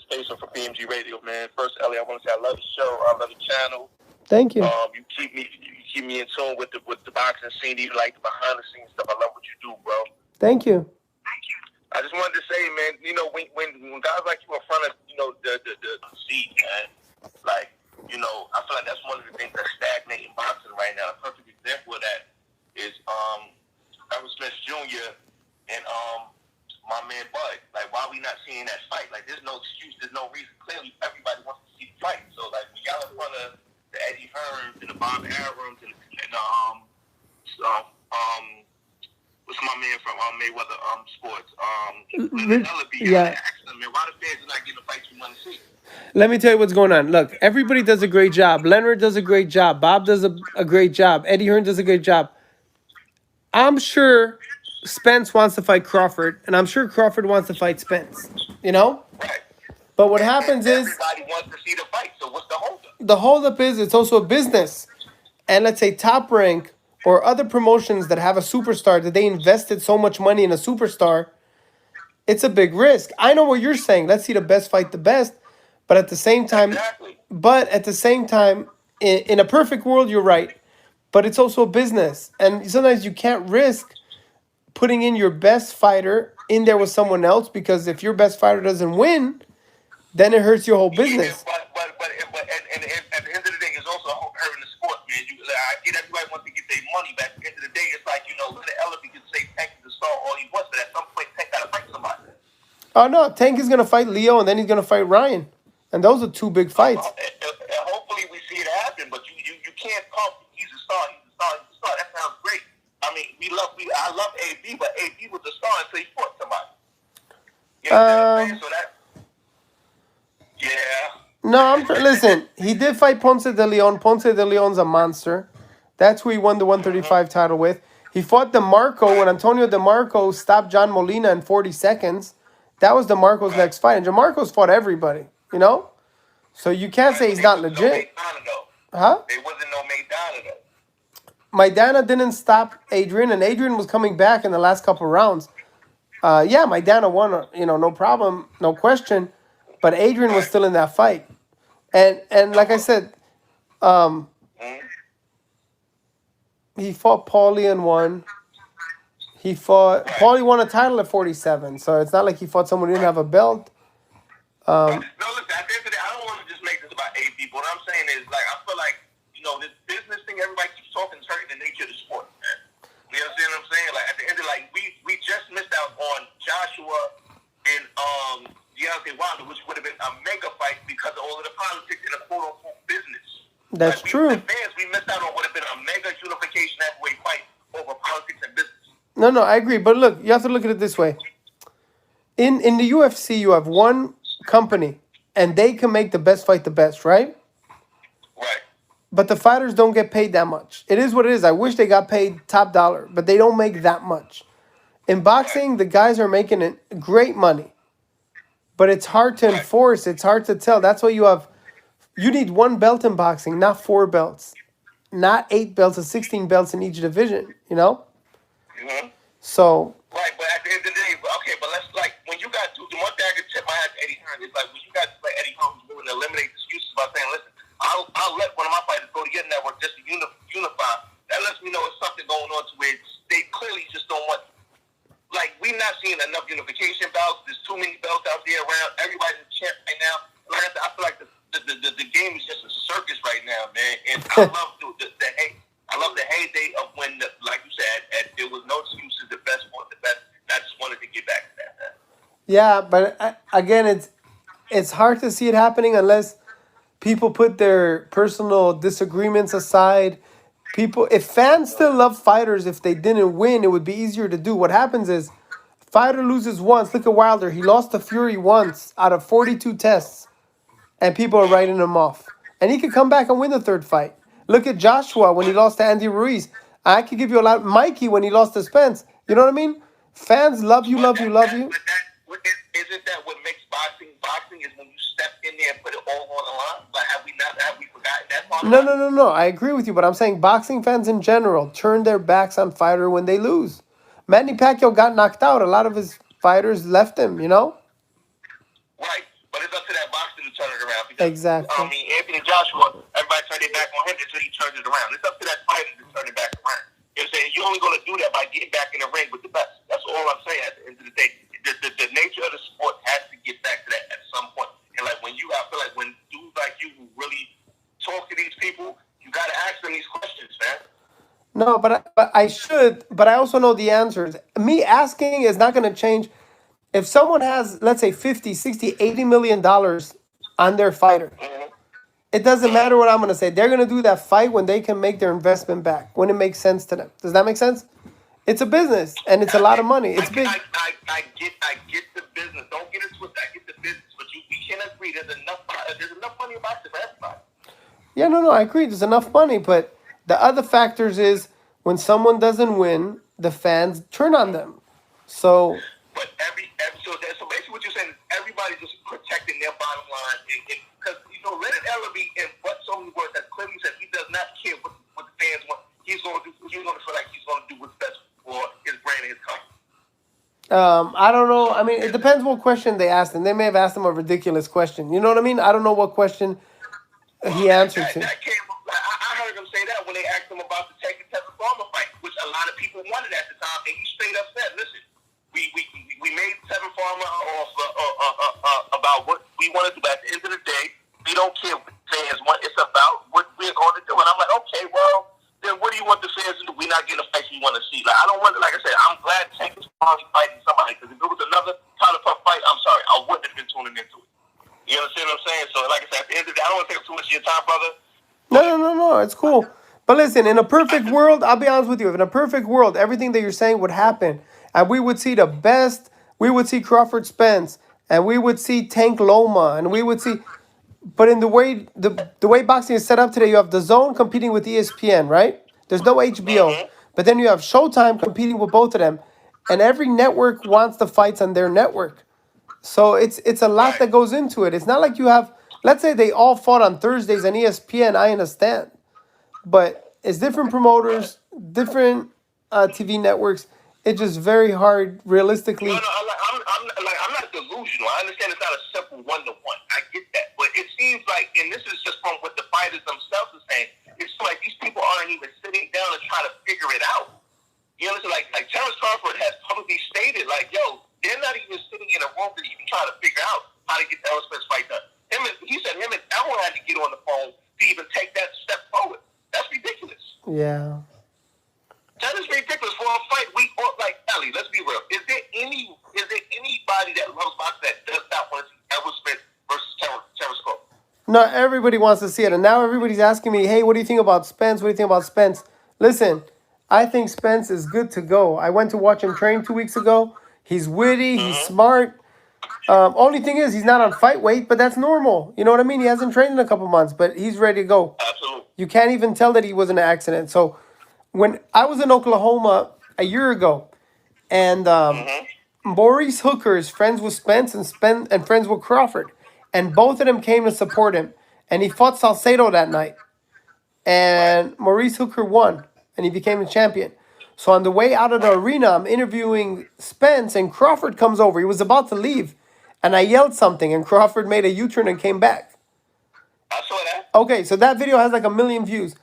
Payso for PMG Radio, man. First, Ellie, I want to say I love the show. I love the channel. Thank you. You keep me in tune with the boxing scene, even like the behind the scenes stuff. I love what you do, bro. Thank you. I just wanted to say, man, you know, when guys like you in front of, you know, the seat, man, like, you know, I feel like that's one of the things that's stagnating boxing right now. A perfect example of that is Errol Smith Jr. and my man Bud. Like, why are we not seeing that fight? Like, there's no excuse, there's no reason. Clearly, everybody wants to see the fight. So, like, when y'all in front of the Eddie Hearns and the Bob Arums and what's my man from Mayweather Sports? Yeah. Man, why the fans are not getting the fights we want to see? Let me tell you what's going on. Look, everybody does a great job. Leonard does a great job. Bob does a great job. Eddie Hearn does a great job. I'm sure Spence wants to fight Crawford, and I'm sure Crawford wants to fight Spence. You know? Right. But what happens is everybody wants to see the fight. So what's the holdup? The holdup is it's also a business. And let's say Top Rank or other promotions that have a superstar that they invested so much money in a superstar, it's a big risk. I know what you're saying. Let's see the best fight the best. But at the same time, in a perfect world, you're right. But it's also a business. And sometimes you can't risk putting in your best fighter in there with someone else, because if your best fighter doesn't win, then it hurts your whole business. But at the end of the day, it's also hurting the sport, man. I get everybody wants to get their money, but at the end of the day, it's like, you know, the elephant can say Tank is the star all he wants, but at some point, Tank got to fight somebody. Oh, no. Tank is going to fight Leo, and then he's going to fight Ryan. And those are two big fights. Hopefully we see it happen, but you can't pump, he's a star. That sounds great. I mean, I love AB, but AB was a star until he fought somebody. You know what I'm saying? So that, yeah. No, listen, he did fight Ponce de Leon. Ponce de Leon's a monster. That's who he won the 135 title with. He fought DeMarco when Antonio DeMarco stopped John Molina in 40 seconds. That was DeMarco's next fight. And DeMarco's fought everybody, you know? So you can't say he's not legit. Huh? There wasn't no Maidana, though. Maidana didn't stop Adrian, and Adrian was coming back in the last couple of rounds. Yeah, Maidana won, you know, no problem, no question. But Adrian was still in that fight. And like I said, he fought Paulie and won. Paulie won a title at 47, so it's not like he fought someone who didn't have a belt. No, listen, at the end of the day, I don't want to just make this about AB, but what I'm saying is, like, I feel like, you know, this business thing, everybody keeps talking is hurting the nature of the sport, man. You understand what I'm saying? Like, at the end of the day, like, we just missed out on Joshua and Deontay Wilder, which would have been a mega fight because of all of the politics in the quote-unquote business. That's true. The fans we missed out on would have been a mega unification heavyweight fight over politics and business. No, I agree. But look, you have to look at it this way. In the UFC, you have one company, and they can make the best fight the best, right? Right. But the fighters don't get paid that much. It is what it is. I wish they got paid top dollar, but they don't make that much. In boxing, the guys are making great money. But it's hard to enforce. It's hard to tell. That's why you need one belt in boxing, not 4 belts. Not 8 belts or 16 belts in each division, you know? Mm-hmm. So... Right, but at the end of the day, okay, but let's, like, when you got to, the one thing I can tip my hat to Eddie Hearn is, like, when you got to play Eddie Hearn, who's willing to eliminate excuses by saying, listen, I'll let one of my fighters go to your network just to unify. That lets me know it's something going on to where they clearly just don't want, like, we're not seeing enough unification bouts. There's too many belts out there around. Everybody's a champ right now. Like I said, I feel like the game is just a circus right now, man. And I love the hate. I love the heyday of when, like you said, there was no excuses. The best fought the best. And I just wanted to get back to that, man. Yeah, but again, it's hard to see it happening unless people put their personal disagreements aside. If fans still love fighters, if they didn't win, it would be easier to do. What happens is, fighter loses once. Look at Wilder. He lost to Fury once out of 42 tests, and people are writing him off. And he could come back and win the 3rd fight. Look at Joshua when he lost to Andy Ruiz. I could give you a lot. Mikey when he lost to Spence. You know what I mean? Fans love you. Isn't that what makes boxing? Boxing is when you step in there and put it all on the line. Like, have we forgotten that part? No. I agree with you, but I'm saying boxing fans in general turn their backs on fighter when they lose. Manny Pacquiao got knocked out. A lot of his fighters left him, you know? Right. But it's up to that because Exactly. Anthony Joshua, everybody turned their back on him until he turned it around. It's up to that fighter to turn it back around. You know what I'm saying? You're only going to do that by getting back in the ring with the best. That's all I'm saying. At the end of the day, the nature of the sport has to get back to that at some point. And like I feel like when dudes like you who really talk to these people, you got to ask them these questions, man. No, but I should, but I also know the answers. Me asking is not going to change. If someone has, let's say, 50, 60, 80 million dollars on their fighter, it doesn't matter what I'm going to say. They're going to do that fight when they can make their investment back, when it makes sense to them. Does that make sense? It's a business, and it's a lot of money. It's big. I get the business. Don't get it twisted. I get the business, but we can agree there's enough money about it for everybody. Yeah, no, I agree. There's enough money, but the other factors is when someone doesn't win, the fans turn on them. So. But so basically what you're saying is everybody's just protecting their bottom line, because Leonard Ellerby, in what so many words, has clearly said he does not care what the fans want. He's going to do. He's going to feel like he's going to do what's best for his brand and his company. I don't know. I mean, it depends what question they asked him. They may have asked him a ridiculous question. You know what I mean? I don't know what question he answered to. I heard him say that when they asked him about the Texas Farmer fight, which a lot of people wanted at the time, and he straight up said, "Listen, we made Tevin Farmer off about what we want to do. But at the end of the day, we don't care what fans want. It's about what we're going to do." And I'm like, okay, well, then what do you want the fans to do? We're not getting a fight we want to see. Like, I don't want to, like I said, I'm glad Texas finally fighting somebody, because if it was another Tyler Puff fight, I'm sorry, I wouldn't have been tuning into it. You understand what I'm saying? So, like I said, at the end of the day, I don't want to take up too much of your time, brother. No, it's cool. But listen, in a perfect world, I'll be honest with you, if in a perfect world, everything that you're saying would happen, and we would see the best, we would see Crawford Spence, and we would see Tank Loma, and we would see, but in the way boxing is set up today, you have the Zone competing with ESPN, right? There's no HBO, but then you have Showtime competing with both of them, and every network wants the fights on their network. So it's a lot that goes into it. It's not like you have, let's say they all fought on Thursdays on ESPN, I understand. But it's different promoters, different TV networks. It's just very hard, realistically. No, I'm not delusional. I understand it's not a simple one-to-one. I get that. But it seems like, and this is just from what the fighters themselves are saying, it's like these people aren't even sitting down and trying to figure it out. You understand? Like Terrence Crawford has publicly stated, like, yo, they're not even sitting in a room to even try to figure out how to get the Errol Spence fight done. He said him and Errol had to get on the phone to even take that step forward. That's ridiculous. Yeah. That is ridiculous for a fight. Like, Elie, let's be real. Is there anybody that loves boxing that does not want to see Errol Spence versus Terrence Crawford? No, everybody wants to see it. And now everybody's asking me, hey, what do you think about Spence? What do you think about Spence? Listen, I think Spence is good to go. I went to watch him train 2 weeks ago. He's witty. He's smart. Only thing is, he's not on fight weight, but that's normal. You know what I mean? He hasn't trained in a couple months, but he's ready to go. Absolutely. You can't even tell that he was in an accident. So when I was in Oklahoma a year ago, and Maurice Hooker is friends with Spence and friends with Crawford, and both of them came to support him, and he fought Salcedo that night, and Maurice Hooker won, and he became the champion. So on the way out of the arena, I'm interviewing Spence, and Crawford comes over. He was about to leave, and I yelled something, and Crawford made a U-turn and came back. I saw that. Okay, so that video has like 1 million views.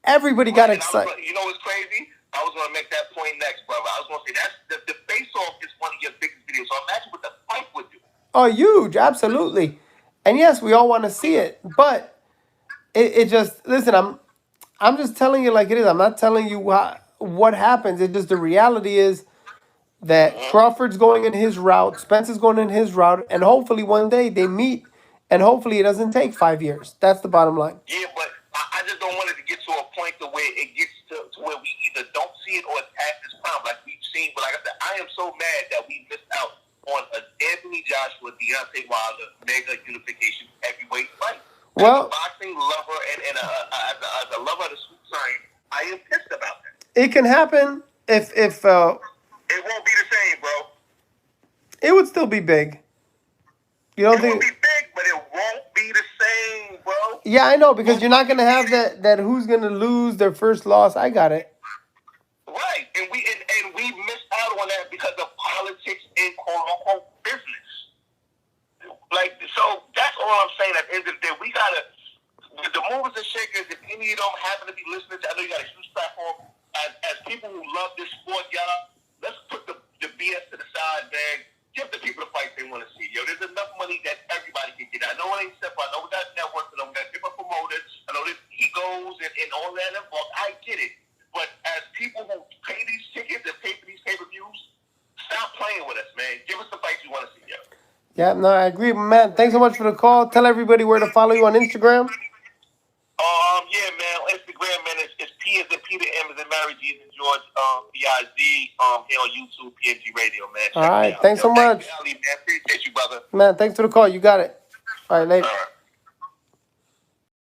Everybody got excited. You know what's crazy? I was going to make that point next, brother. I was going to say that's the face-off is one of your biggest videos. So imagine what the fight would do. Oh, huge, absolutely. And yes, we all want to see it, but it just, listen, I'm just telling you like it is. I'm not telling you what happens. It's just the reality is that Crawford's going in his route, Spence is going in his route, and hopefully one day they meet, and hopefully it doesn't take 5 years. That's the bottom line. Yeah, but I just don't want it to get to a point to where it gets to where we either don't see it or it's past this time, like we've seen. But like I said, I am so mad that we missed out on an Anthony Joshua, Deontay Wilder mega unification heavyweight fight. Well, as a boxing lover and as a lover of the sweet science, I am pissed about that. It can happen if it won't be the same, bro. It would still be big. You don't think? It will be big, but it won't be the same, bro. Yeah, I know, because you're not gonna have that who's gonna lose their first loss. I got it. Right, and we missed out on that because of politics and quote unquote business. Like, so that's all I'm saying. At the end of the day, we we gotta. The movers and shakers, if any of them happen to be listening, I know you got a huge platform. As people who love this sport, y'all, let's put the BS to the side, man. Give the people the fight they want to see. Yo, there's enough money that everybody can get. I know it ain't simple. I know we got networks and we got different promoters. I know there's egos and all that involved. I get it. But as people who pay these tickets and pay for these pay-per-views, stop playing with us, man. Give us the fights you want to see, yo. Yeah, no, I agree, man. Thanks so much for the call. Tell everybody where to follow you on Instagram. Yeah, man. On Instagram, man, it's P as in Peter, M as in Mary, G as in George, B-I-Z, here on YouTube, PNG Radio, man. All right, thanks so much. Thank you, Elie, man. Appreciate you, brother. Man, thanks for the call. You got it. All right, later. All right.